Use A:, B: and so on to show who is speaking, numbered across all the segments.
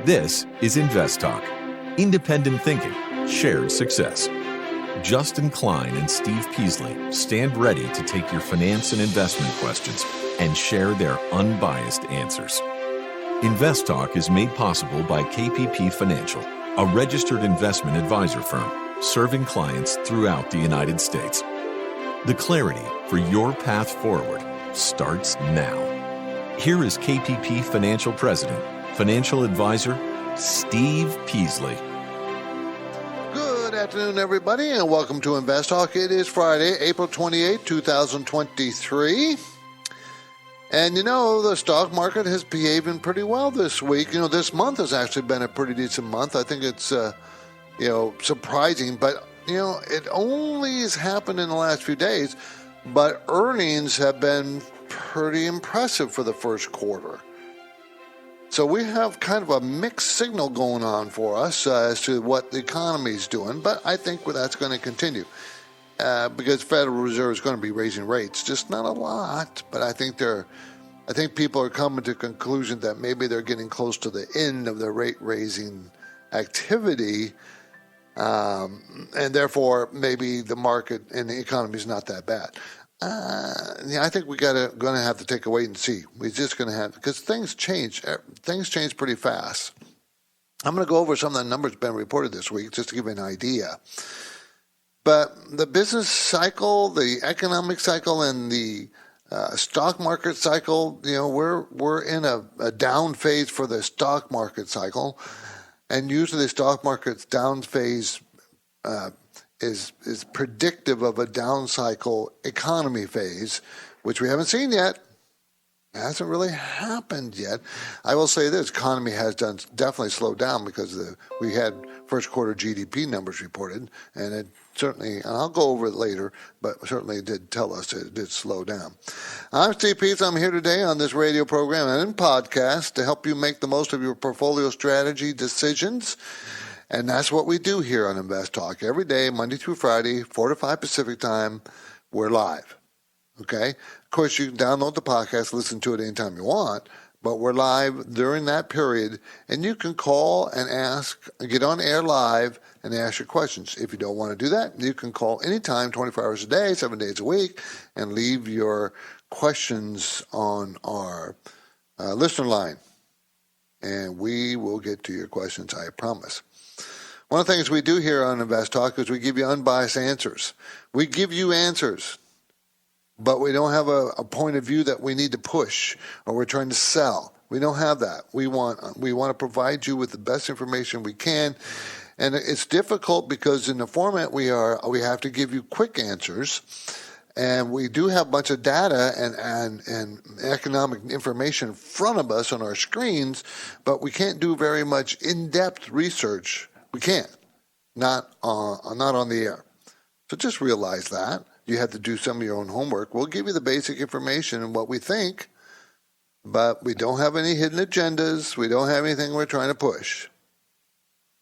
A: This is InvestTalk. Independent thinking, shared success. Justin Klein and Steve Peasley stand ready to take your finance and investment questions and share their unbiased answers. InvestTalk is made possible by KPP Financial, a registered investment advisor firm serving clients throughout the United States. The clarity for your path forward starts now. Here is KPP Financial President, Financial Advisor, Steve Peasley.
B: Good afternoon, everybody, and welcome to InvestTalk. It is Friday, April 28, 2023. And, the stock market has behaved pretty well this week. This month has actually been a pretty decent month. I think it's, surprising. But, it only has happened in the last few days. But earnings have been pretty impressive for the first quarter. So we have kind of a mixed signal going on for us as to what the economy is doing. But I think that's going to continue because Federal Reserve is going to be raising rates. Just not a lot, but I think people are coming to the conclusion that maybe they're getting close to the end of the rate raising activity. And therefore, maybe the market and the economy is not that bad. I think we're going to have to take a wait and see. We're just going to have, because things change. Things change pretty fast. I'm going to go over some of the numbers been reported this week just to give you an idea. But the business cycle, the economic cycle, and the stock market cycle, we're in a down phase for the stock market cycle. And usually the stock market's down phase is predictive of a down cycle economy phase, which we haven't seen yet. It hasn't really happened yet. I will say this, economy has definitely slowed down because we had first quarter GDP numbers reported, and it certainly, and I'll go over it later, but certainly did tell us it did slow down. I'm Steve Peasley. I'm here today on this radio program and podcast to help you make the most of your portfolio strategy decisions. And that's what we do here on InvestTalk. Every day, Monday through Friday, 4 to 5 Pacific time, we're live. Okay? Of course, you can download the podcast, listen to it anytime you want, but we're live during that period, and you can call and ask, get on air live and ask your questions. If you don't want to do that, you can call anytime, 24 hours a day, 7 days a week, and leave your questions on our listener line. And we will get to your questions, I promise. One of the things we do here on InvestTalk is we give you unbiased answers. We give you answers, but we don't have a point of view that we need to push or we're trying to sell. We don't have that. We want to provide you with the best information we can, and it's difficult because in the format we have to give you quick answers, and we do have a bunch of data and economic information in front of us on our screens, but we can't do very much in-depth research. We can't, not on the air. So just realize that. You have to do some of your own homework. We'll give you the basic information and what we think, but we don't have any hidden agendas. We don't have anything we're trying to push.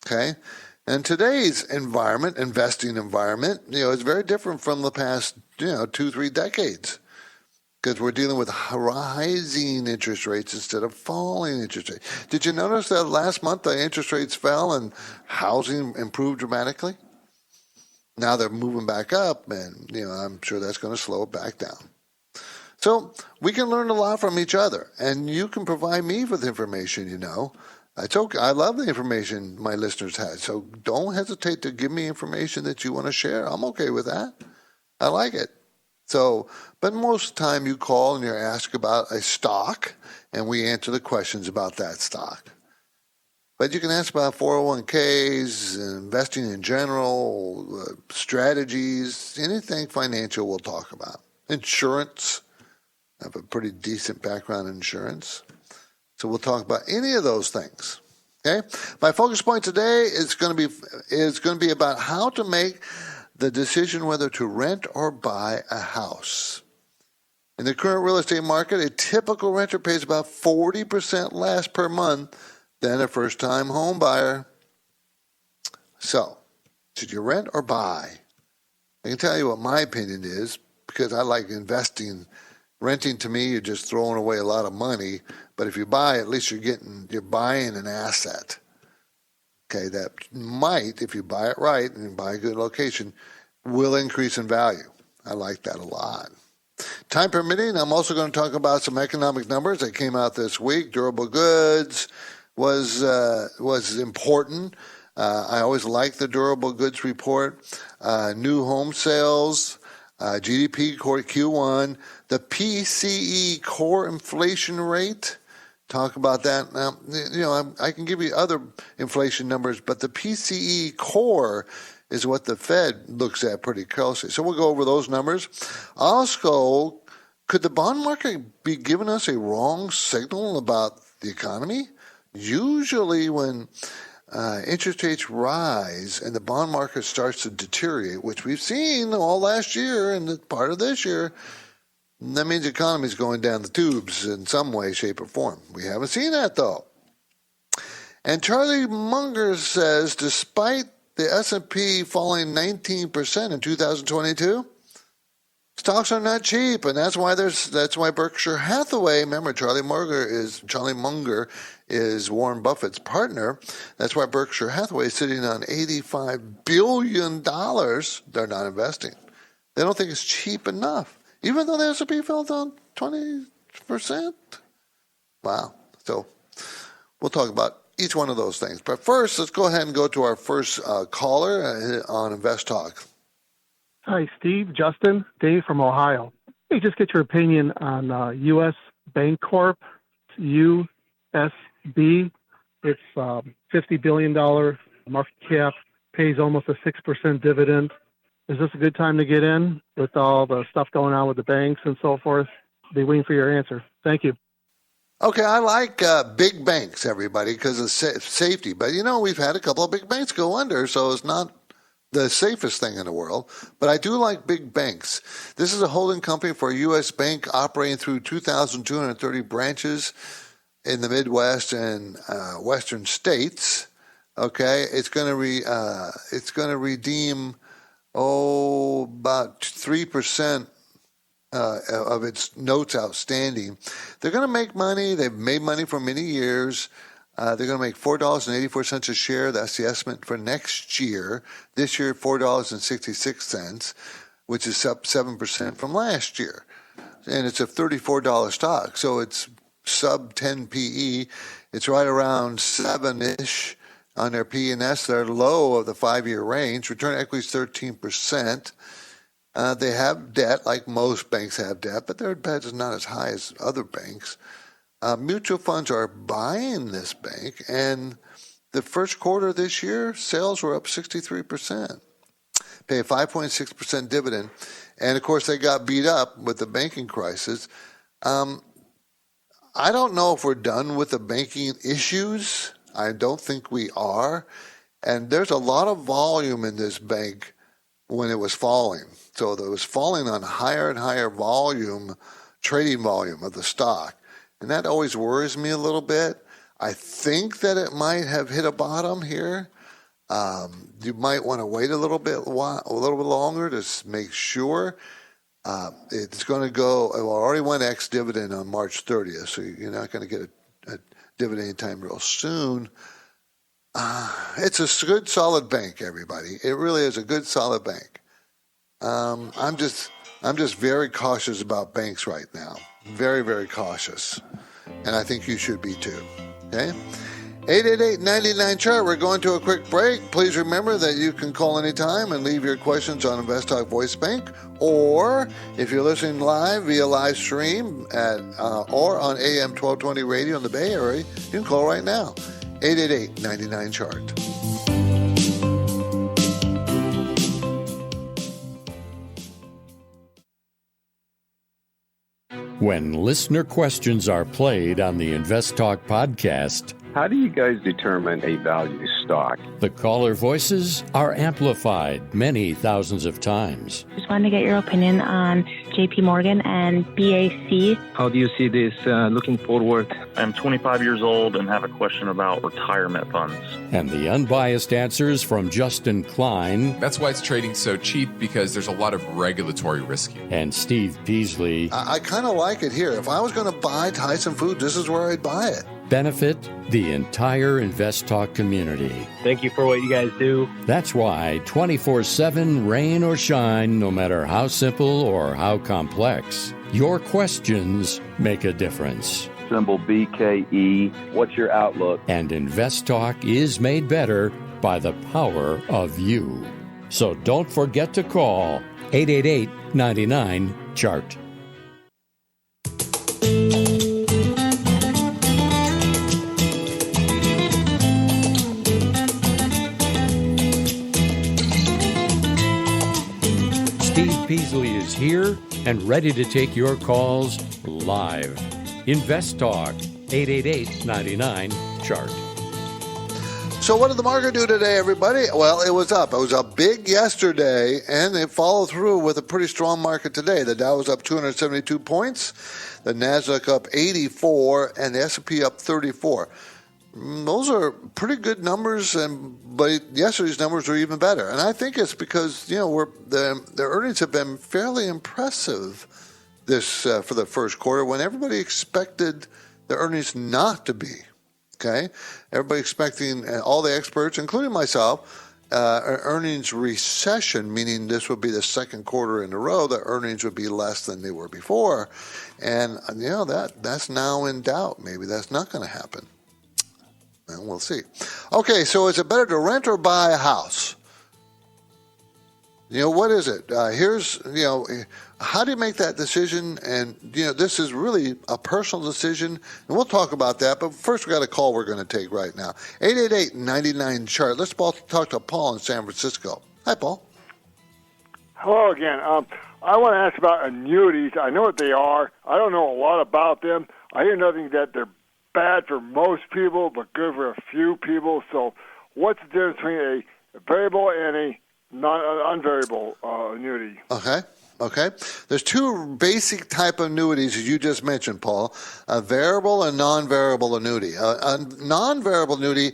B: Okay? And today's environment, investing environment, is very different from the past, 2-3 decades. Because we're dealing with rising interest rates instead of falling interest rates. Did you notice that last month the interest rates fell and housing improved dramatically? Now they're moving back up, and I'm sure that's going to slow it back down. So we can learn a lot from each other, and you can provide me with information. It's okay. I love the information my listeners had, so don't hesitate to give me information that you want to share. I'm okay with that. I like it. So, but most of the time you call and you ask about a stock, and we answer the questions about that stock. But you can ask about 401ks, investing in general, strategies, anything financial we'll talk about. Insurance. I have a pretty decent background in insurance. So we'll talk about any of those things. Okay? My focus point today is going to be about how to make the decision whether to rent or buy a house. In the current real estate market, a typical renter pays about 40% less per month than a first-time home buyer. So, should you rent or buy? I can tell you what my opinion is, because I like investing Renting, to me, you're just throwing away a lot of money. But if you buy, at least you're buying an asset. Okay, that might, if you buy it right and buy a good location, will increase in value. I like that a lot. Time permitting, I'm also going to talk about some economic numbers that came out this week. Durable goods was important. I always like the durable goods report. New home sales, GDP core Q1, the PCE core inflation rate. Talk about that. Now, I can give you other inflation numbers, but the PCE core is what the Fed looks at pretty closely. So we'll go over those numbers. Also, could the bond market be giving us a wrong signal about the economy? Usually when interest rates rise and the bond market starts to deteriorate, which we've seen all last year and part of this year, that means the economy is going down the tubes in some way, shape, or form. We haven't seen that, though. And Charlie Munger says, despite the S&P falling 19% in 2022, stocks are not cheap, and that's why Berkshire Hathaway. Remember, Charlie Munger is Warren Buffett's partner. That's why Berkshire Hathaway is sitting on $85 billion. They're not investing. They don't think it's cheap enough, even though the S&P fell down 20%. Wow. So we'll talk about each one of those things. But first, let's go ahead and go to our first caller on InvestTalk.
C: Hi, Steve, Justin, Dave from Ohio. Hey, just get your opinion on U.S. Bancorp, USB. It's $50 billion market cap, pays almost a 6% dividend. Is this a good time to get in with all the stuff going on with the banks and so forth? Be waiting for your answer. Thank you.
B: Okay, I like big banks, everybody, because of safety. But, we've had a couple of big banks go under, so it's not the safest thing in the world. But I do like big banks. This is a holding company for a U.S. bank operating through 2,230 branches in the Midwest and Western states. Okay, it's going to redeem about 3%. Of its notes outstanding. They're going to make money. They've made money for many years. They're going to make $4.84 a share. That's the estimate for next year. This year, $4.66, which is up 7% from last year. And it's a $34 stock, so it's sub 10 PE. It's right around 7-ish on their P&S. They're low of the 5-year range. Return on equity is 13%. They have debt, like most banks have debt, but their debt is not as high as other banks. Mutual funds are buying this bank, and the first quarter of this year, sales were up 63%. Pay a 5.6% dividend, and of course they got beat up with the banking crisis. I don't know if we're done with the banking issues. I don't think we are, and there's a lot of volume in this bank when it was falling. So it was falling on higher and higher trading volume of the stock. And that always worries me a little bit. I think that it might have hit a bottom here. You might want to wait a little bit longer to make sure. It's going to go, it already went ex-dividend on March 30th, so you're not going to get a dividend anytime real soon. It's a good, solid bank, everybody. It really is a good, solid bank. I'm just very cautious about banks right now. Very, very cautious. And I think you should be too. Okay? 888-99-CHART. We're going to a quick break. Please remember that you can call anytime and leave your questions on InvestTalk Voice Bank, or if you're listening live via live stream or on AM 1220 radio in the Bay Area, you can call right now. 888-99-CHART.
D: When listener questions are played on the InvestTalk podcast,
E: how do you guys determine a value stock?
D: The caller voices are amplified many thousands of times.
F: Just wanted to get your opinion on JP Morgan and BAC.
G: How do you see this looking forward?
H: I'm 25 years old and have a question about retirement funds.
D: And the unbiased answers from Justin Klein.
I: That's why it's trading so cheap, because there's a lot of regulatory risk here.
D: And Steve Peasley.
B: I kind of like it here. If I was going to buy Tyson Foods, this is where I'd buy it.
D: Benefit the entire InvestTalk community.
G: Thank you for what you guys do.
D: That's why 24/7, rain or shine, no matter how simple or how complex, your questions make a difference.
E: Symbol BKE. What's your outlook?
D: And InvestTalk is made better by the power of you. So don't forget to call 888-99-CHART. Steve Peasley is here and ready to take your calls live. InvestTalk, 888-99-CHART.
B: So what did the market do today, everybody? Well, it was up. It was up big yesterday, and it followed through with a pretty strong market today. The Dow was up 272 points, the Nasdaq up 84, and the S&P up 34. Those are pretty good numbers, but yesterday's numbers were even better. And I think it's because the earnings have been fairly impressive this for the first quarter, when everybody expected the earnings not to be. Okay, everybody expecting, all the experts, including myself, earnings recession, meaning this would be the second quarter in a row that earnings would be less than they were before, and that's now in doubt. Maybe that's not going to happen. And we'll see. Okay, so is it better to rent or buy a house? What is it? How do you make that decision? And, this is really a personal decision, and we'll talk about that. But first, we got a call we're going to take right now. 888-99-CHART. Let's talk to Paul in San Francisco. Hi, Paul.
J: Hello again. I want to ask about annuities. I know what they are. I don't know a lot about them. I hear nothing that they're bad for most people, but good for a few people. So what's the difference between a variable and a unvariable annuity?
B: Okay. There's two basic type of annuities, as you just mentioned, Paul, a variable and non-variable annuity. A non-variable annuity,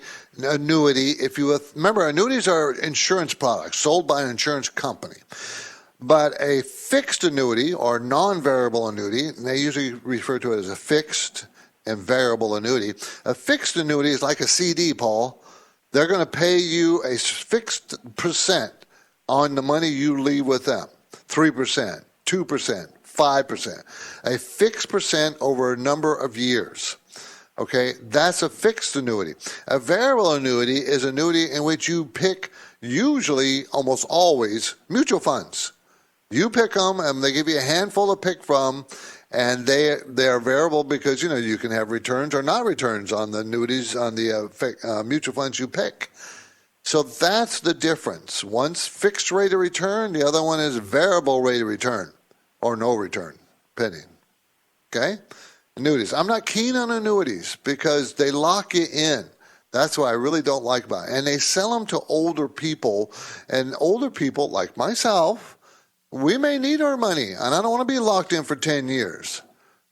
B: if you remember, annuities are insurance products sold by an insurance company. But a fixed annuity or non-variable annuity, and they usually refer to it as a fixed and variable annuity. A fixed annuity is like a CD, Paul. They're going to pay you a fixed percent on the money you leave with them. 3%, 2%, 5%. A fixed percent over a number of years. Okay, that's a fixed annuity. A variable annuity is an annuity in which you pick, usually, almost always, mutual funds. You pick them, and they give you a handful to pick from, and they are variable because, you can have returns or not returns on the annuities, on the mutual funds you pick. So that's the difference. One's fixed rate of return, the other one is variable rate of return, or no return, depending. Okay? Annuities. I'm not keen on annuities because they lock you in. That's what I really don't like about it. And they sell them to older people, and older people like myself, we may need our money, and I don't want to be locked in for 10 years.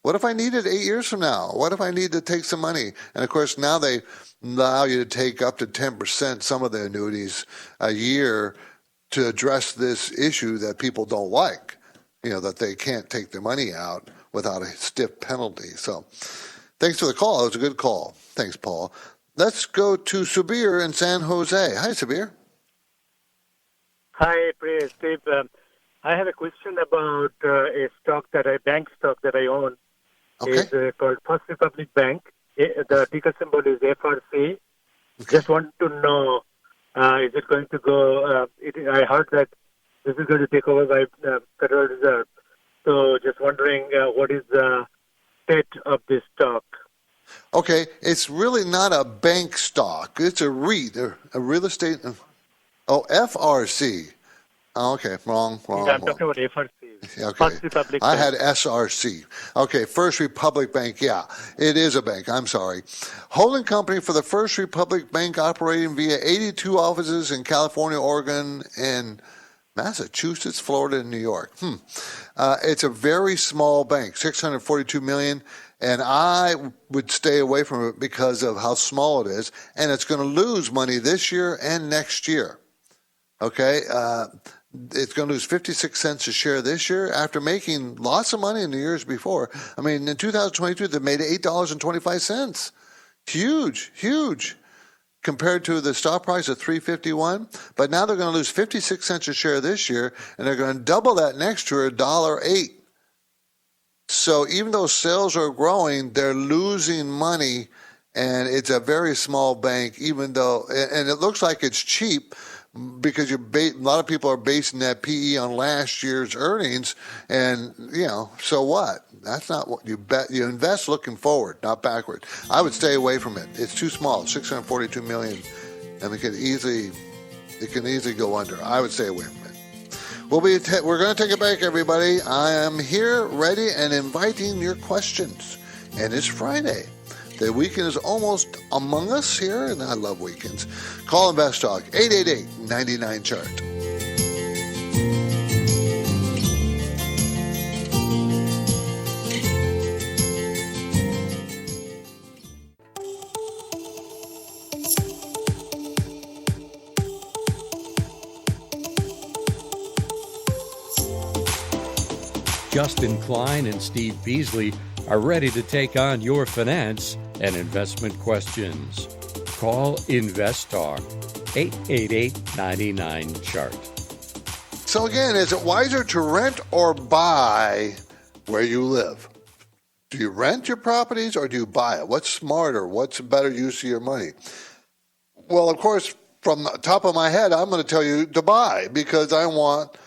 B: What if I need it 8 years from now? What if I need to take some money? And, of course, now they allow you to take up to 10%, some of the annuities, a year to address this issue that people don't like, that they can't take their money out without a stiff penalty. So thanks for the call. It was a good call. Thanks, Paul. Let's go to Subir in San Jose. Hi, Subir.
K: Hi, Steve. I have a question about a bank stock that I own.
B: Okay.
K: It's called First Republic Bank. The ticker symbol is FRC. Okay. Just want to know, is it going to go? I heard that this is going to take over by Federal Reserve. So just wondering, what is the state of this stock?
B: Okay, it's really not a bank stock. It's a REIT, a real estate. FRC. Oh, okay, wrong.
K: Yeah, I'm talking about FRC.
B: Okay.
K: First Republic
B: I
K: Bank.
B: had SRC. Okay, First Republic Bank. Yeah, it is a bank. I'm sorry. Holding company for the First Republic Bank operating via 82 offices in California, Oregon, and Massachusetts, Florida, and New York. It's a very small bank, $642 million, and I would stay away from it because of how small it is, and it's going to lose money this year and next year. Okay, it's going to lose 56 cents a share this year after making lots of money in the years before. I mean, in 2022, they made $8.25. Huge. Compared to the stock price of $3.51, but now they're going to lose 56 cents a share this year, and they're going to double that next year, $1.08. So even though sales are growing, they're losing money, and it's a very small bank. Even though, and it looks like it's cheap because a lot of people are basing that PE on last year's earnings, and so what? That's not what you bet. You invest looking forward, not backward. I would stay away from it. It's too small, $642 million, and it can easily go under. I would stay away from it. We're going to take a break, everybody. I am here, ready, and inviting your questions. And it's Friday. The weekend is almost among us here, and I love weekends. Call InvestTalk, 888-99-CHART.
D: Justin Klein and Steve Peasley are ready to take on your finance and investment questions. Call InvestTalk, 888-99-CHART.
B: So again, is it wiser to rent or buy where you live? Do you rent your properties or do you buy it? What's smarter? What's a better use of your money? Well, of course, from the top of my head, I'm going to tell you to buy because I want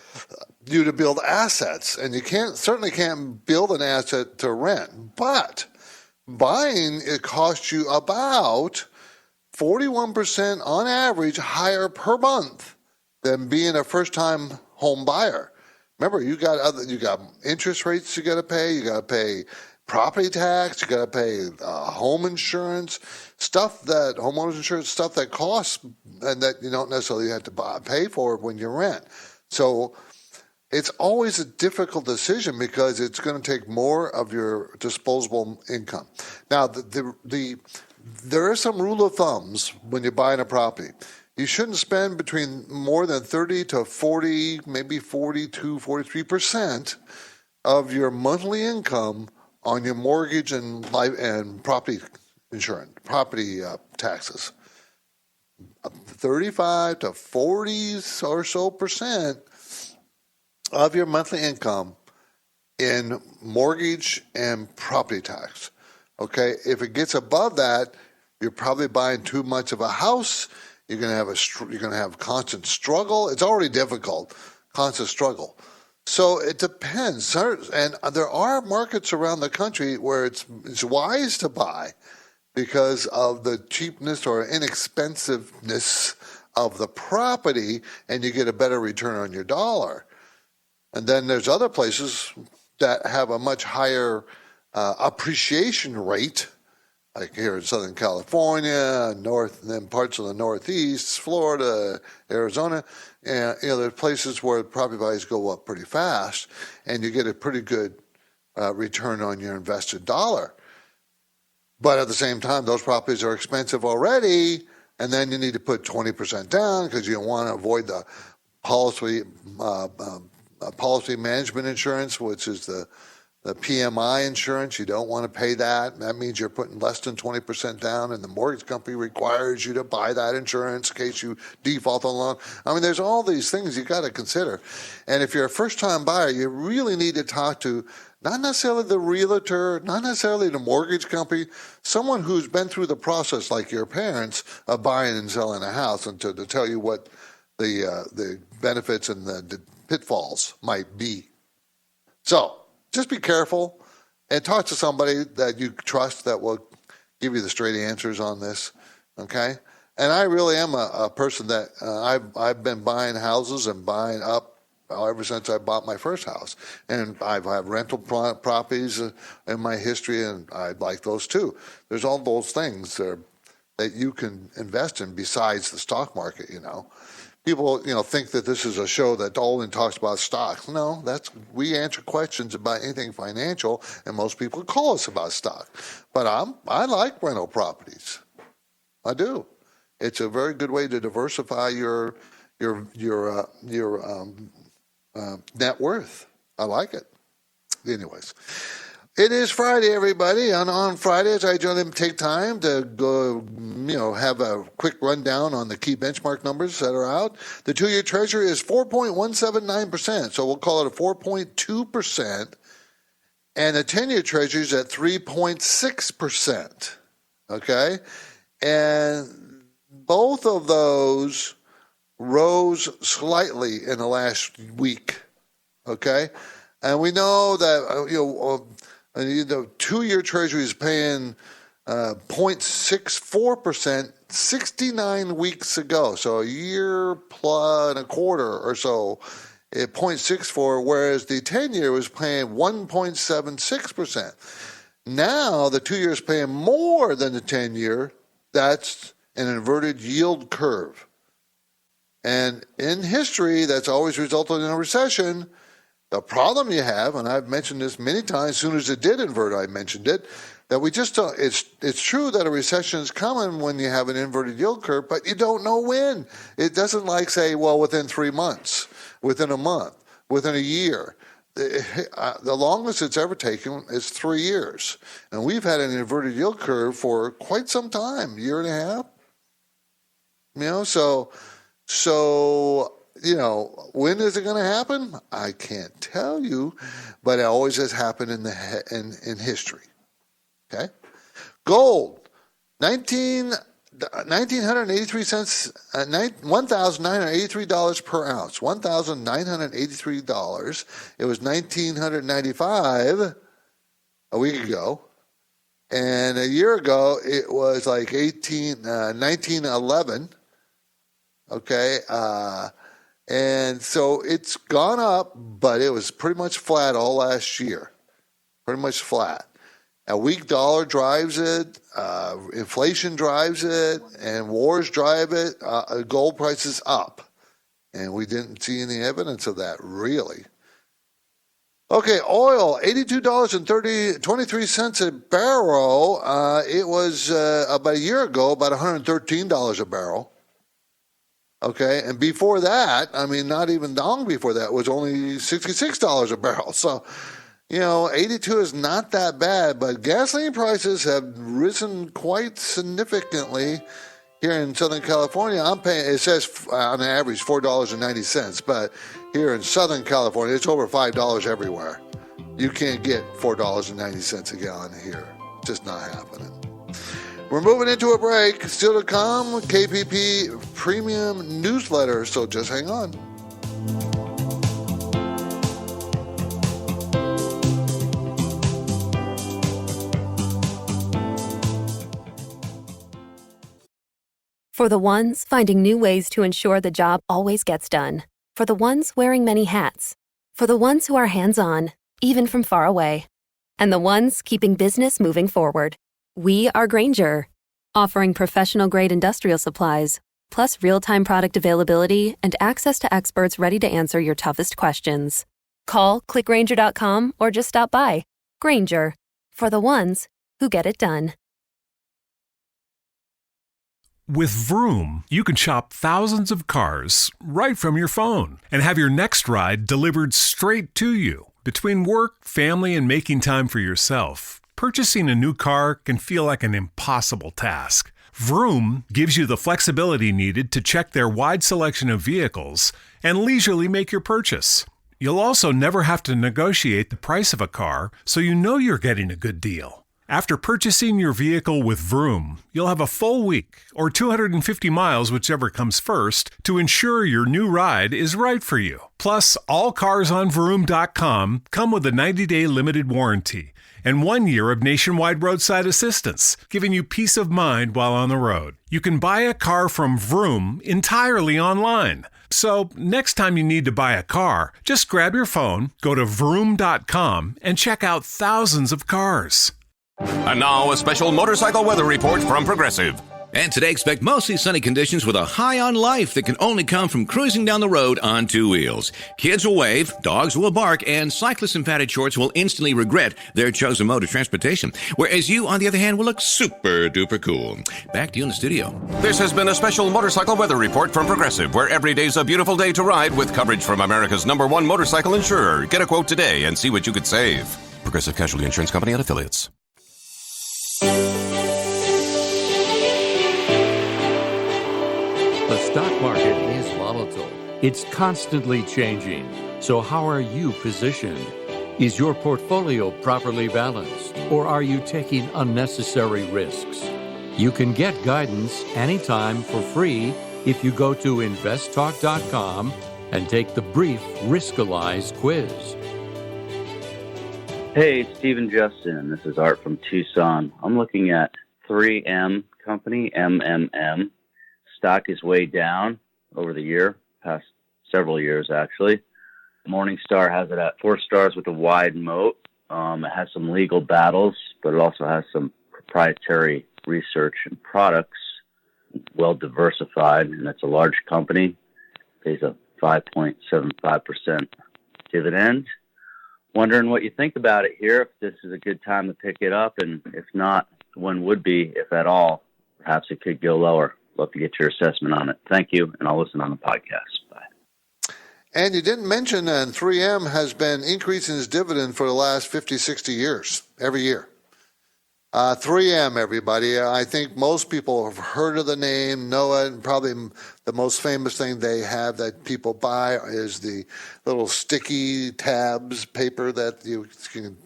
B: you to build assets, and you certainly can't build an asset to rent. But buying, it costs you about 41% on average higher per month than being a first-time home buyer. Remember, you got interest rates you got to pay. You got to pay property tax. You got to pay home insurance, homeowners insurance, stuff that costs and that you don't necessarily have to pay for when you rent. So it's always a difficult decision because it's going to take more of your disposable income. Now, there are some rule of thumbs when you're buying a property. You shouldn't spend between more than 30 to 40, maybe 42, 43% of your monthly income on your mortgage and property insurance, property taxes. 35 to 40 or so percent of your monthly income in mortgage and property tax. Okay, if it gets above that, you're probably buying too much of a house. You're going to have constant struggle. It's already difficult, constant struggle. So it depends. And there are markets around the country where it's wise to buy because of the cheapness or inexpensiveness of the property, and you get a better return on your dollar. And then there's other places that have a much higher appreciation rate, like here in Southern California, and then parts of the Northeast, Florida, Arizona. And there's places where property values go up pretty fast, and you get a pretty good return on your invested dollar. But at the same time, those properties are expensive already, and then you need to put 20% down because you want to avoid the policy management insurance, which is the PMI insurance. You don't want to pay that. That means you're putting less than 20% down, and the mortgage company requires you to buy that insurance in case you default on the loan. I mean, there's all these things you got to consider. And if you're a first-time buyer, you really need to talk to not necessarily the realtor, not necessarily the mortgage company, someone who's been through the process like your parents of buying and selling a house, and to tell you what the benefits and the pitfalls might be. So just be careful and talk to somebody that you trust that will give you the straight answers on this, okay? And I really am a person that I've been buying houses and buying up ever since I bought my first house. And I've had rental properties in my history, and I like those too. There's all those things that you can invest in besides the stock market, people, think that this is a show that only talks about stocks. No, we answer questions about anything financial, and most people call us about stock. But I like rental properties. I do. It's a very good way to diversify your net worth. I like it. Anyways, it is Friday, everybody. And on Fridays, I generally take time to go, have a quick rundown on the key benchmark numbers that are out. The 2-year Treasury is 4.179%, so we'll call it a 4.2%. And the 10-year Treasury is at 3.6%. Okay? And both of those rose slightly in the last week. Okay? And we know that, the 2-year Treasury is paying 0.64% 69 weeks ago. So a year plus and a quarter or so at 0.64, whereas the 10-year was paying 1.76%. Now the 2-year is paying more than the 10-year. That's an inverted yield curve. And in history, that's always resulted in a recession. The problem you have, and I've mentioned this many times, as soon as it did invert, I mentioned it, that we just don't, it's true that a recession is coming when you have an inverted yield curve, but you don't know when. It doesn't say, within 3 months, within a month, within a year. The longest it's ever taken is 3 years. And we've had an inverted yield curve for quite some time, year and a half. So when is it going to happen? I can't tell you, but it always has happened in history. Okay, gold, $1,983 per ounce. $1,983. It was $1,995 a week ago, and a year ago it was like $1,911. Okay. And so it's gone up, but it was pretty much flat all last year. Pretty much flat. A weak dollar drives it, inflation drives it, and wars drive it. Gold prices up. And we didn't see any evidence of that, really. Okay, oil, $82.23 a barrel. It was about a year ago, about $113 a barrel. Okay, and before that, not even long before that, was only $66 a barrel. So, 82 is not that bad, but gasoline prices have risen quite significantly here in Southern California. I'm paying, it says on average $4.90, but here in Southern California, it's over $5 everywhere. You can't get $4.90 a gallon here. Just not happening. We're moving into a break. Still to come, KPP Premium Newsletter, so just hang on.
L: For the ones finding new ways to ensure the job always gets done. For the ones wearing many hats. For the ones who are hands-on, even from far away. And the ones keeping business moving forward. We are Granger, offering professional-grade industrial supplies, plus real-time product availability and access to experts ready to answer your toughest questions. Call, click Granger.com, or just stop by. Granger, for the ones who get it done.
M: With Vroom, you can shop thousands of cars right from your phone and have your next ride delivered straight to you. Between work, family, and making time for yourself, purchasing a new car can feel like an impossible task. Vroom gives you the flexibility needed to check their wide selection of vehicles and leisurely make your purchase. You'll also never have to negotiate the price of a car, so you know you're getting a good deal. After purchasing your vehicle with Vroom, you'll have a full week or 250 miles, whichever comes first, to ensure your new ride is right for you. Plus, all cars on Vroom.com come with a 90-day limited warranty and 1 year of nationwide roadside assistance, giving you peace of mind while on the road. You can buy a car from Vroom entirely online. So next time you need to buy a car, just grab your phone, go to Vroom.com, and check out thousands of cars.
N: And now a special motorcycle weather report from Progressive. And today, expect mostly sunny conditions with a high on life that can only come from cruising down the road on two wheels. Kids will wave, dogs will bark, and cyclists in padded shorts will instantly regret their chosen mode of transportation. Whereas you, on the other hand, will look super duper cool. Back to you in the studio.
O: This has been a special motorcycle weather report from Progressive, where every day's a beautiful day to ride with coverage from America's #1 motorcycle insurer. Get a quote today and see what you could save. Progressive Casualty Insurance Company and Affiliates.
D: The stock market is volatile. It's constantly changing. So how are you positioned? Is your portfolio properly balanced, or are you taking unnecessary risks? You can get guidance anytime for free if you go to InvestTalk.com and take the brief Riskalyze quiz.
P: Hey, Steve and Justin. This is Art from Tucson. I'm looking at 3M Company, MMM. Stock is way down over the year, past several years actually. Morningstar has it at 4 stars with a wide moat. It has some legal battles, but it also has some proprietary research and products, well diversified, and it's a large company. Pays a 5.75% dividend. Wondering what you think about it here, if this is a good time to pick it up, and if not, when would be, if at all. Perhaps it could go lower. Love to get your assessment on it. Thank you, and I'll listen on the podcast. Bye.
B: And you didn't mention that 3M has been increasing its dividend for the last 50, 60 years, every year. 3M, everybody. I think most people have heard of the name, know it, and probably the most famous thing they have that people buy is the little sticky tabs paper that you can,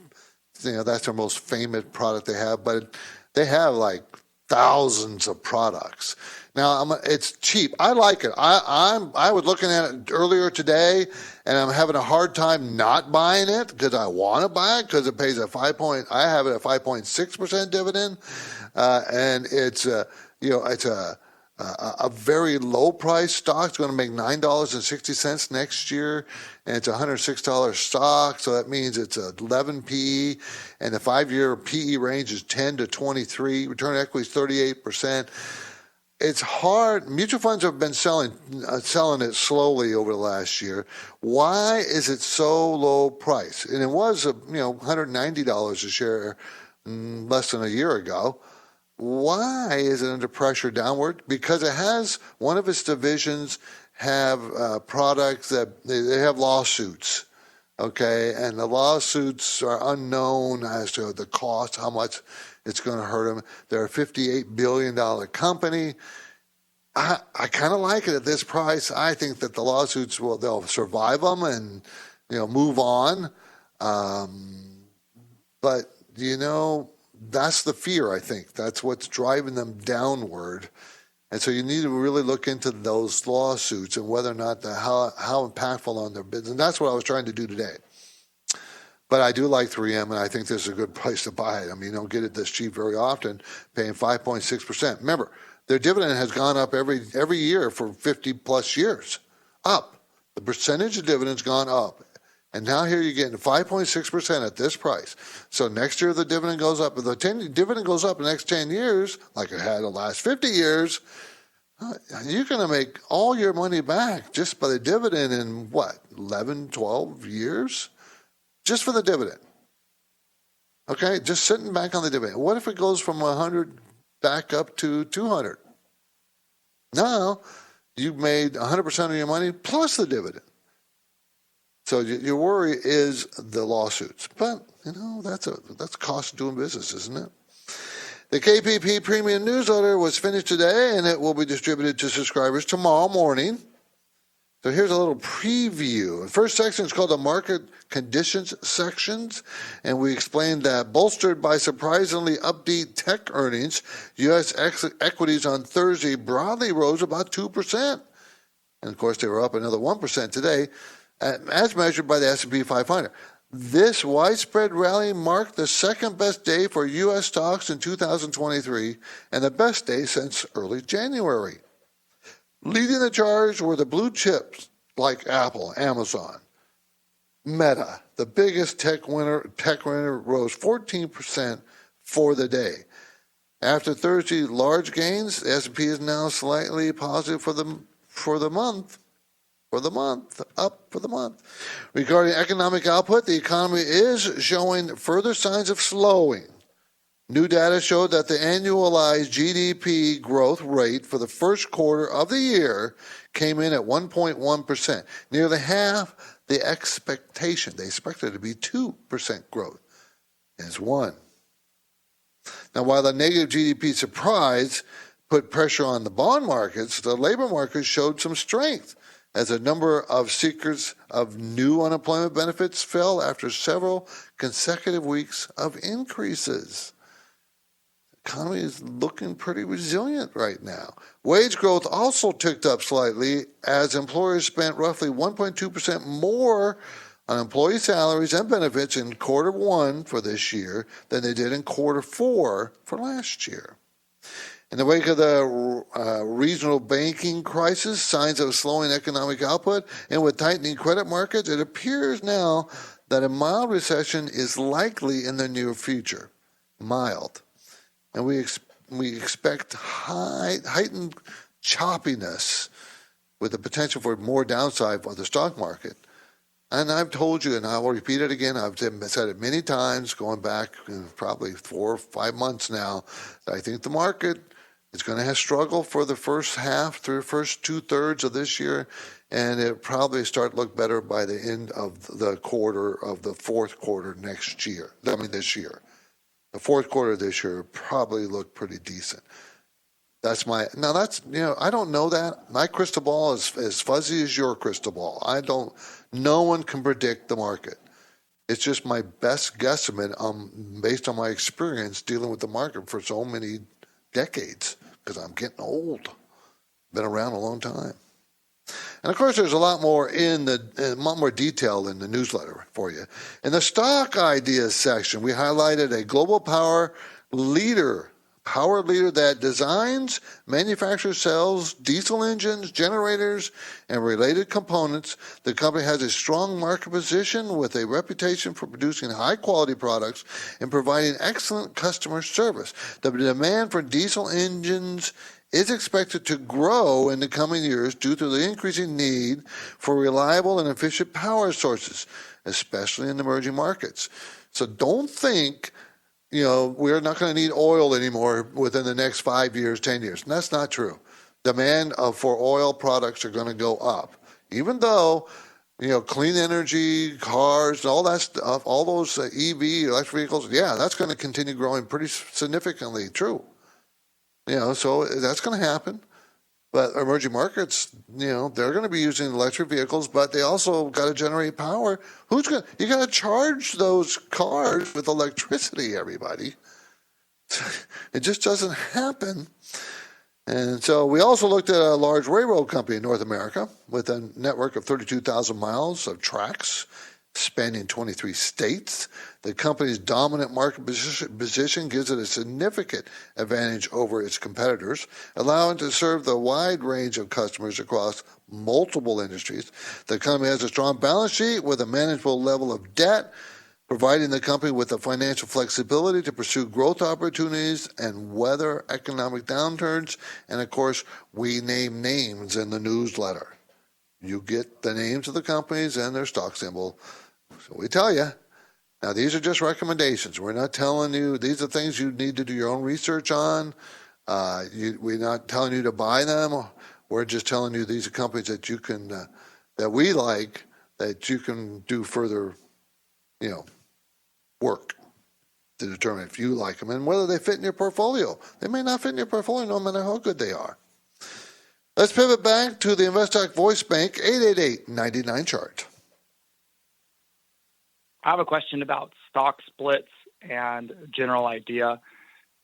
B: that's their most famous product they have. But they have like thousands of products. Now, it's cheap. I like it. I was looking at it earlier today, and I'm having a hard time not buying it because I want to buy it because it pays I have it at 5.6% dividend, and it's a very low price stock. It's going to make $9.60 next year, and it's a $106 stock, so that means it's 11 PE, and the 5-year PE range is 10 to 23. Return on equity is 38%. It's hard. Mutual funds have been selling it slowly over the last year. Why is it so low price? And it was $190 a share less than a year ago. Why is it under pressure downward? Because it has one of its divisions have products that they have lawsuits, okay, and the lawsuits are unknown as to the cost, how much it's going to hurt them. They're a $58 billion company. I kind of like it at this price. I think that the lawsuits they'll survive them and move on. But that's the fear. I think that's what's driving them downward. And so you need to really look into those lawsuits and whether or not how impactful on their business. And that's what I was trying to do today. But I do like 3M, and I think this is a good place to buy it. I mean, you don't get it this cheap very often, paying 5.6%. Remember, their dividend has gone up every year for 50-plus years. Up. The percentage of dividends gone up. And now here you're getting 5.6% at this price. So next year the dividend goes up. If the dividend goes up the next 10 years, like it had the last 50 years, you're going to make all your money back just by the dividend in, 11, 12 years? Just for the dividend. Okay, just sitting back on the dividend. What if it goes from 100 back up to 200? Now, you've made 100% of your money plus the dividend. So your worry is the lawsuits. But, that's cost of doing business, isn't it? The KPP Premium Newsletter was finished today, and it will be distributed to subscribers tomorrow morning. So here's a little preview. The first section is called the Market Conditions sections, and we explained that bolstered by surprisingly upbeat tech earnings, U.S. equities on Thursday broadly rose about 2%. And, of course, they were up another 1% today, as measured by the S&P 500. This widespread rally marked the second best day for U.S. stocks in 2023 and the best day since early January. Leading the charge were the blue chips like Apple, Amazon, Meta. The biggest tech winner rose 14% for the day. After Thursday's large gains, the S&P is now slightly positive for the month. Up for the month. Regarding economic output, the economy is showing further signs of slowing. New data showed that the annualized GDP growth rate for the first quarter of the year came in at 1.1%, nearly half the expectation. They expected it to be 2% growth. It's 1%. Now, while the negative GDP surprise put pressure on the bond markets, the labor market showed some strength as a number of seekers of new unemployment benefits fell after several consecutive weeks of increases. The economy is looking pretty resilient right now. Wage growth also ticked up slightly as employers spent roughly 1.2% more on employee salaries and benefits in quarter one for this year than they did in quarter four for last year. In the wake of the regional banking crisis, signs of slowing economic output, and with tightening credit markets, it appears now that a mild recession is likely in the near future. Mild. And we expect heightened choppiness with the potential for more downside for the stock market. And I've told you, and I will repeat it again, I've said it many times, going back probably 4 or 5 months now, that I think the market is going to have struggle for the first half through the first 2/3 of this year, and it'll probably start to look better by the end of the fourth quarter this year. The fourth quarter of this year probably look pretty decent. I don't know that. My crystal ball is as fuzzy as your crystal ball. No one can predict the market. It's just my best guesstimate based on my experience dealing with the market for so many decades, because I'm getting old. Been around a long time. And of course, there's a lot more detail in the newsletter for you. In the stock ideas section, we highlighted a global power leader that designs, manufactures, sells diesel engines, generators, and related components. The company has a strong market position with a reputation for producing high-quality products and providing excellent customer service. The demand for diesel engines is expected to grow in the coming years due to the increasing need for reliable and efficient power sources, especially in emerging markets. So don't think we're not going to need oil anymore within the next 5 years, 10 years. And that's not true. Demand for oil products are going to go up. Even though, clean energy, cars, all that stuff, all those EV, electric vehicles, that's going to continue growing pretty significantly. True. So that's going to happen. But emerging markets, they're going to be using electric vehicles, but they also got to generate power. You got to charge those cars with electricity, everybody. It just doesn't happen. And so we also looked at a large railroad company in North America with a network of 32,000 miles of tracks spanning 23 states. The company's dominant market position gives it a significant advantage over its competitors, allowing it to serve the wide range of customers across multiple industries. The company has a strong balance sheet with a manageable level of debt, providing the company with the financial flexibility to pursue growth opportunities and weather economic downturns. And of course, we name names in the newsletter. You get the names of the companies and their stock symbol. So we tell you. Now, these are just recommendations. We're not telling you. These are things you need to do your own research on. We're not telling you to buy them. We're just telling you these are companies that you can, that we like, that you can do further, work to determine if you like them and whether they fit in your portfolio. They may not fit in your portfolio no matter how good they are. Let's pivot back to the InvestTalk voice bank, 888-99-CHART.
Q: I have a question about stock splits and a general idea.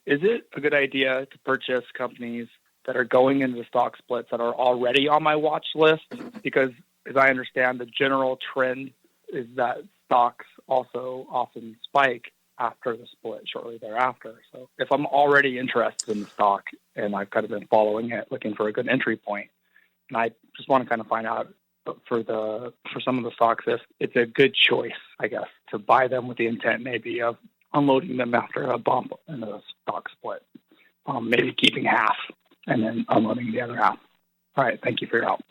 Q: Is it a good idea to purchase companies that are going into the stock splits that are already on my watch list? Because as I understand, the general trend is that stocks also often spike after the split, shortly thereafter. So if I'm already interested in the stock and I've kind of been following it, looking for a good entry point, and I just want to kind of find out for some of the stocks if it's a good choice, I guess, to buy them with the intent maybe of unloading them after a bump in a stock split. maybe keeping half and then unloading the other half. All right. Thank you for your help.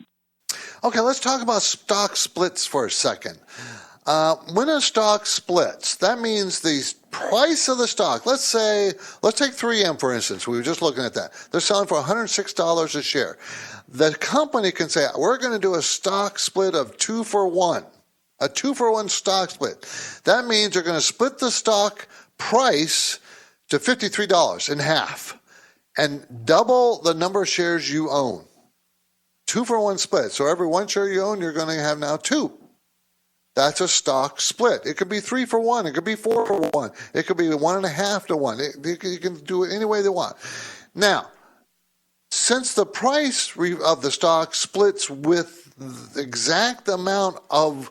B: Okay, let's talk about stock splits for a second. When a stock splits, that means the price of the stock. Let's take 3M, for instance. We were just looking at that. They're selling for $106 a share. The company can say, we're going to do a stock split of 2-for-1, a 2-for-1 stock split. That means they're going to split the stock price to $53 in half and double the number of shares you own. 2-for-1 split. So every one share you own, you're going to have now 2. That's a stock split. It could be 3-for-1. It could be 4-for-1. It could be 1.5-to-1. You can do it any way they want. Now, since the price of the stock splits with the exact amount of,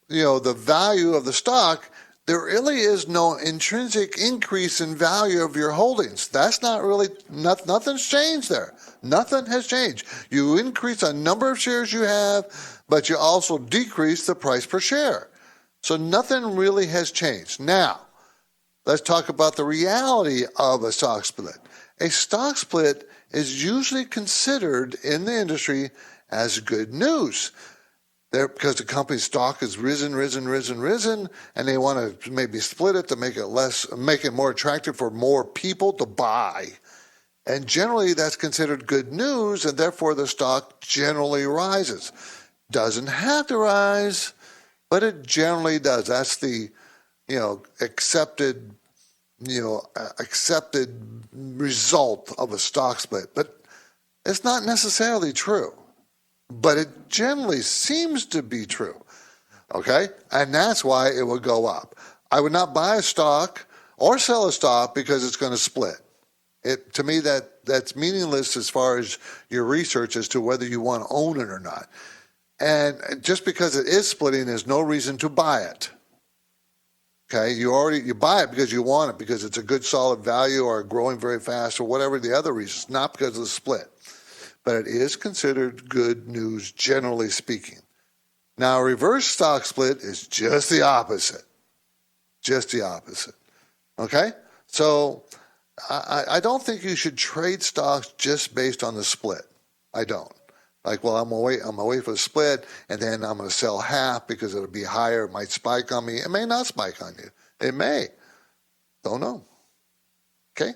B: the value of the stock, there really is no intrinsic increase in value of your holdings. That's not really, nothing's changed there. Nothing has changed. You increase the number of shares you have, but you also decrease the price per share. So nothing really has changed. Now, let's talk about the reality of a stock split. A stock split is usually considered in the industry as good news. Because the company's stock has risen, and they want to maybe split it to make it more attractive for more people to buy. And generally that's considered good news, and therefore the stock generally rises. Doesn't have to rise, but it generally does. That's the, accepted result of a stock split. But it's not necessarily true. But it generally seems to be true, okay? And that's why it would go up. I would not buy a stock or sell a stock because it's going to split. To me, that's meaningless as far as your research as to whether you want to own it or not. And just because it is splitting, there's no reason to buy it. Okay, you buy it because you want it, because it's a good solid value or growing very fast or whatever the other reasons, not because of the split. But it is considered good news, generally speaking. Now, a reverse stock split is just the opposite. Just the opposite. Okay? So I don't think you should trade stocks just based on the split. I don't. Like, well, I'm gonna wait for the split, and then I'm going to sell half because it'll be higher. It might spike on me. It may not spike on you. It may. Don't know. Okay?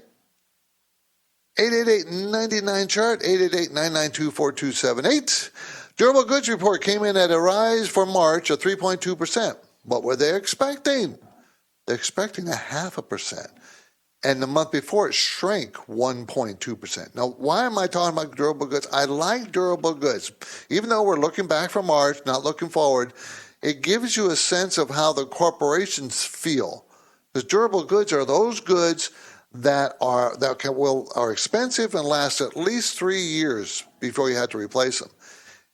B: 888-99-CHART, 888-992-4278. Durable goods report came in at a rise for March of 3.2%. What were they expecting? They're expecting 0.5%. And the month before, it shrank 1.2%. Now, why am I talking about durable goods? I like durable goods. Even though we're looking back from March, not looking forward, it gives you a sense of how the corporations feel. Because durable goods are those goods that are expensive and last at least 3 years before you have to replace them.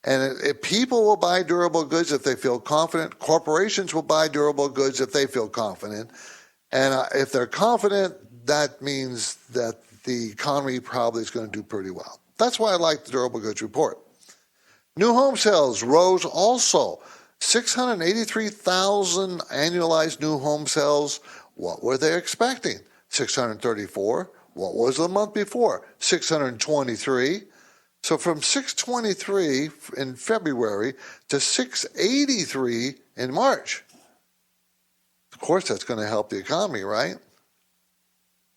B: And people will buy durable goods if they feel confident. Corporations will buy durable goods if they feel confident. And if they're confident, that means that the economy probably is going to do pretty well. That's why I like the durable goods report. New home sales rose also. 683,000 annualized new home sales. What were they expecting? 634. What was the month before? 623. So from 623 in February to 683 in March. Of course, that's going to help the economy, right?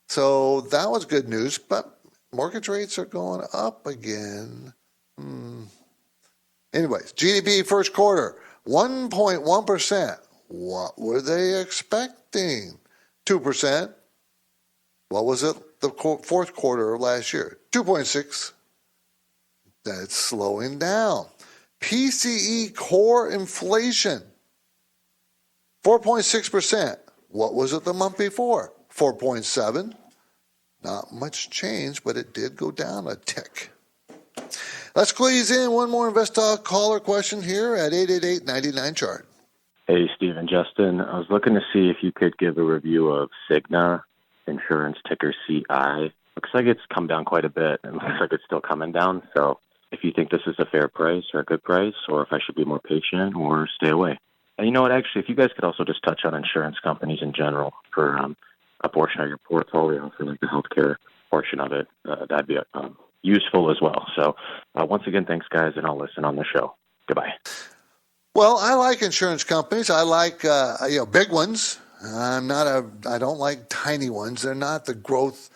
B: So that was good news, but mortgage rates are going up again. Anyways, GDP first quarter, 1.1%. What were they expecting? 2%. What was it the fourth quarter of last year? 2.6%. That's slowing down. PCE core inflation, 4.6%. What was it the month before? 4.7%. Not much change, but it did go down a tick. Let's squeeze in one more InvestTalk caller question here at 888-99-CHART.
R: Hey, Steve and Justin. I was looking to see if you could give a review of Cigna, insurance ticker CI. Looks like it's come down quite a bit. It looks like it's still coming down. So if you think this is a fair price or a good price, or if I should be more patient or stay away. And you know what, actually, if you guys could also just touch on insurance companies in general for a portion of your portfolio for like the healthcare portion of it, that'd be useful as well. So once again, thanks, guys, and I'll listen on the show. Goodbye.
B: Well, I like insurance companies. I like big ones. I don't like tiny ones. They're not the growth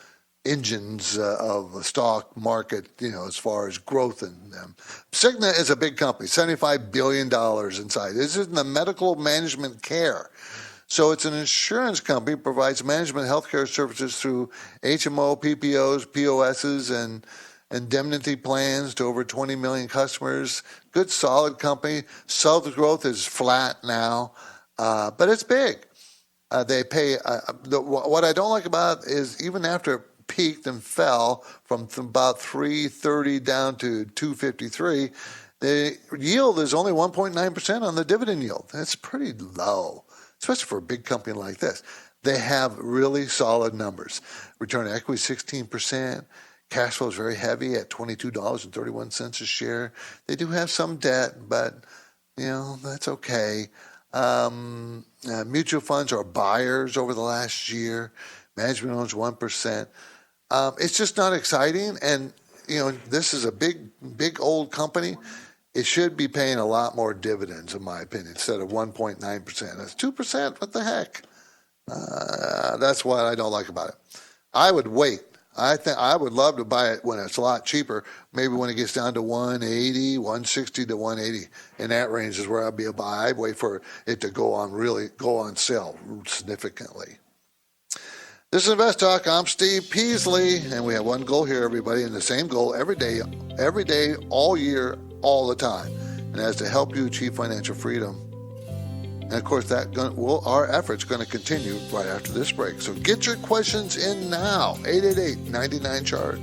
B: engines of the stock market, as far as growth in them. Cigna is a big company, $75 billion in size. This is in the medical management care. So it's an insurance company, provides management healthcare services through HMO, PPOs, POSs, and indemnity plans to over 20 million customers. Good, solid company. Sales growth is flat now, but it's big. They pay. What I don't like about it is even after it peaked and fell from about 330 down to 253, the yield is only 1.9% on the dividend yield. That's pretty low, especially for a big company like this. They have really solid numbers. Return on equity 16%. Cash flow is very heavy at $22.31 a share. They do have some debt, but that's okay. Mutual funds are buyers over the last year. Management owns 1%. It's just not exciting. And, this is a big old company. It should be paying a lot more dividends, in my opinion, instead of 1.9%. That's 2%. What the heck? That's what I don't like about it. I would wait. I think I would love to buy it when it's a lot cheaper. Maybe when it gets down to 180, 160 to 180. In that range is where I'd be a buy. I'd wait for it to go on sale significantly. This is InvestTalk. I'm Steve Peasley, and we have one goal here, everybody, and the same goal every day, all year, all the time. And that's to help you achieve financial freedom. And, of course, our effort's going to continue right after this break. So get your questions in now, 888-99-CHART.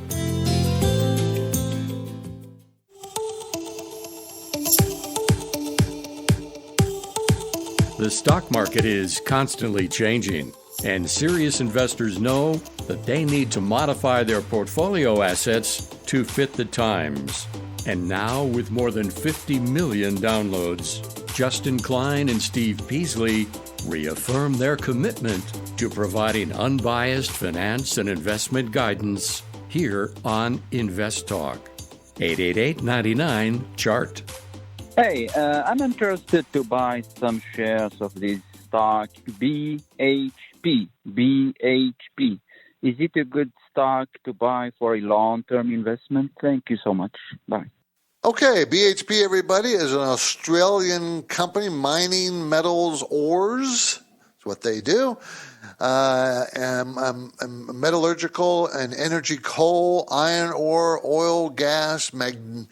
D: The stock market is constantly changing, and serious investors know that they need to modify their portfolio assets to fit the times. And now, with more than 50 million downloads, Justin Klein and Steve Peasley reaffirm their commitment to providing unbiased finance and investment guidance here on InvestTalk. 888-99-CHART.
S: Hey, I'm interested to buy some shares of this stock, BHP. Is it a good stock to buy for a long-term investment? Thank you so much. Bye.
B: Okay, BHP, everybody, is an Australian company, mining metals ores. That's what they do. Metallurgical and energy coal, iron ore, oil, gas, manganese,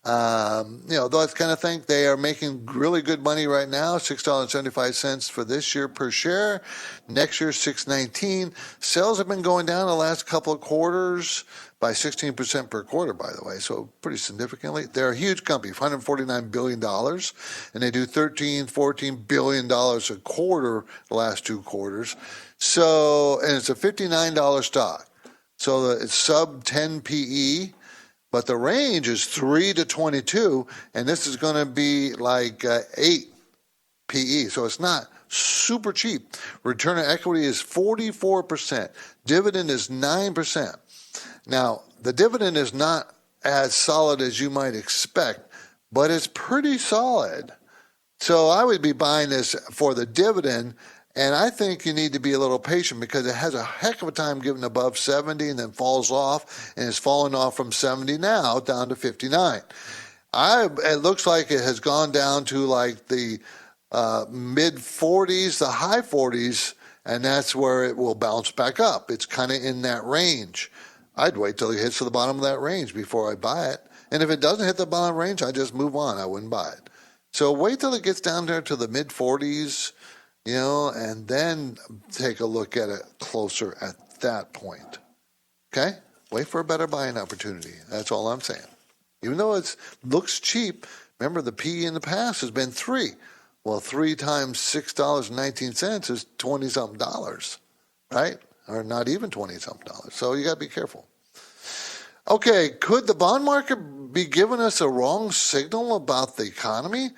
B: those kind of things. They are making really good money right now, $6.75 for this year per share. Next year, $6.19. Sales have been going down the last couple of quarters by 16% per quarter, by the way, so pretty significantly. They're a huge company, $149 billion, and they do $14 billion a quarter the last 2 quarters. So, and it's a $59 stock. So it's sub 10 PE, but the range is 3 to 22, and this is going to be like 8 PE, so it's not super cheap. Return on equity is 44%. Dividend is 9%. Now, the dividend is not as solid as you might expect, but it's pretty solid. So I would be buying this for the dividend, and I think you need to be a little patient because it has a heck of a time getting above 70 and then falls off, and it's fallen off from 70 now down to 59. It looks like it has gone down to like the mid-40s, the high 40s, and that's where it will bounce back up. It's kind of in that range. I'd wait till it hits to the bottom of that range before I buy it. And if it doesn't hit the bottom range, I just move on. I wouldn't buy it. So wait till it gets down there to the mid-40s, and then take a look at it closer at that point. Okay? Wait for a better buying opportunity. That's all I'm saying. Even though it looks cheap, remember the PE in the past has been 3. Well, 3 times $6.19 is $20-something, right? Or not even $20-something. So you got to be careful. Okay, could the bond market be giving us a wrong signal about the economy?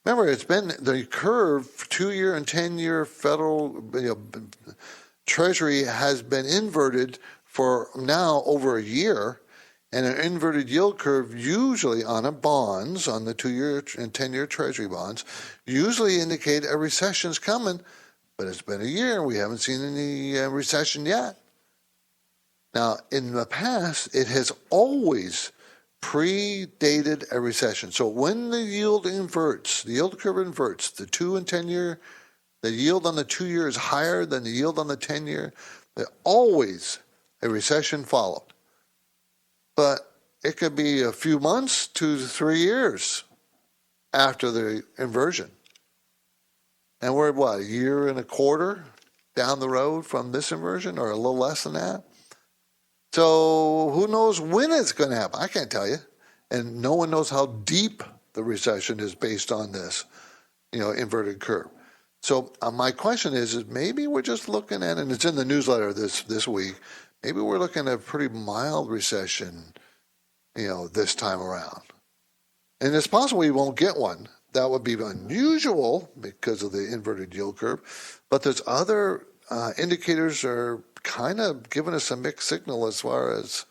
B: Remember, it's been the curve, 2-year and 10-year federal Treasury has been inverted for now over a year, and an inverted yield curve usually on the bonds, on the 2-year and 10-year Treasury bonds, usually indicate a recession's coming, but it's been a year and we haven't seen any recession yet. Now, in the past, it has always predated a recession. So when the yield inverts, the yield curve inverts, the 2 and 10-year, the yield on the 2-year is higher than the yield on the 10-year, there's always a recession followed. But it could be a few months, 2 to 3 years after the inversion. And we're, what, a year and a quarter down the road from this inversion, or a little less than that? So who knows when it's going to happen? I can't tell you. And no one knows how deep the recession is based on this, inverted curve. So my question is maybe we're just looking at, and it's in the newsletter this week, maybe we're looking at a pretty mild recession, this time around. And it's possible we won't get one. That would be unusual because of the inverted yield curve. But there's other indicators are kind of giving us a mixed signal as far as,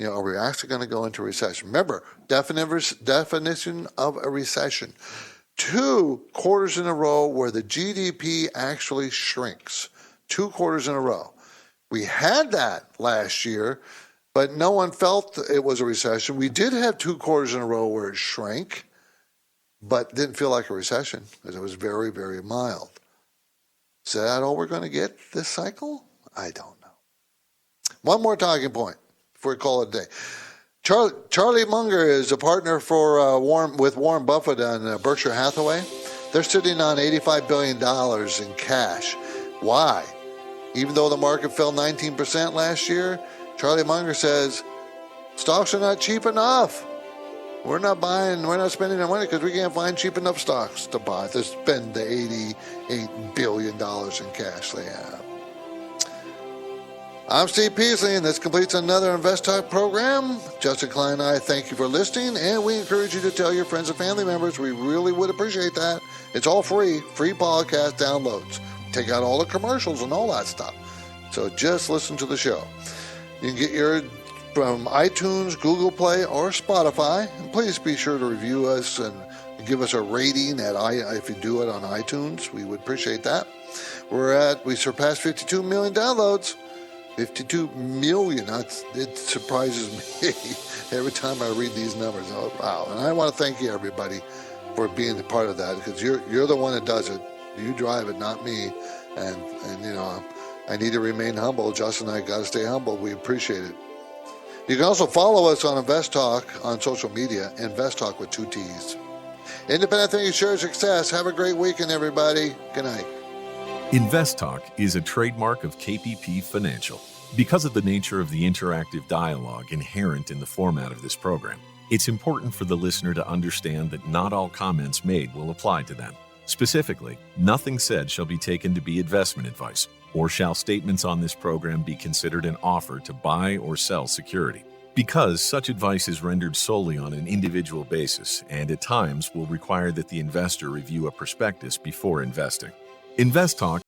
B: are we actually going to go into recession? Remember, definition of a recession. 2 quarters in a row where the GDP actually shrinks. 2 quarters in a row. We had that last year, but no one felt it was a recession. We did have 2 quarters in a row where it shrank, but didn't feel like a recession because it was very, very mild. Is that all we're going to get this cycle? I don't know. One more talking point before we call it a day. Charlie Munger is a partner with Warren Buffett and Berkshire Hathaway. They're sitting on $85 billion in cash. Why? Even though the market fell 19% last year, Charlie Munger says stocks are not cheap enough. We're not spending our money because we can't find cheap enough stocks to buy to spend the $88 billion in cash they have. I'm Steve Peasley, and this completes another InvestTalk program. Justin Klein and I thank you for listening, and we encourage you to tell your friends and family members. We really would appreciate that. It's all free podcast downloads. Take out all the commercials and all that stuff. So just listen to the show. You can get your from iTunes, Google Play, or Spotify. And please be sure to review us and give us a rating if you do it on iTunes. We would appreciate that. We surpassed 52 million downloads. 52 million. It surprises me every time I read these numbers. Oh, wow. And I want to thank you, everybody, for being a part of that, because you're the one that does it. You drive it, not me. And I need to remain humble. Justin and I got to stay humble. We appreciate it. You can also follow us on InvestTalk on social media, InvestTalk with 2 T's. Independent thinking, share success. Have a great weekend, everybody. Good night.
A: InvestTalk is a trademark of KPP Financial. Because of the nature of the interactive dialogue inherent in the format of this program, it's important for the listener to understand that not all comments made will apply to them. Specifically, nothing said shall be taken to be investment advice, or shall statements on this program be considered an offer to buy or sell security. Because such advice is rendered solely on an individual basis and at times will require that the investor review a prospectus before investing. InvestTalk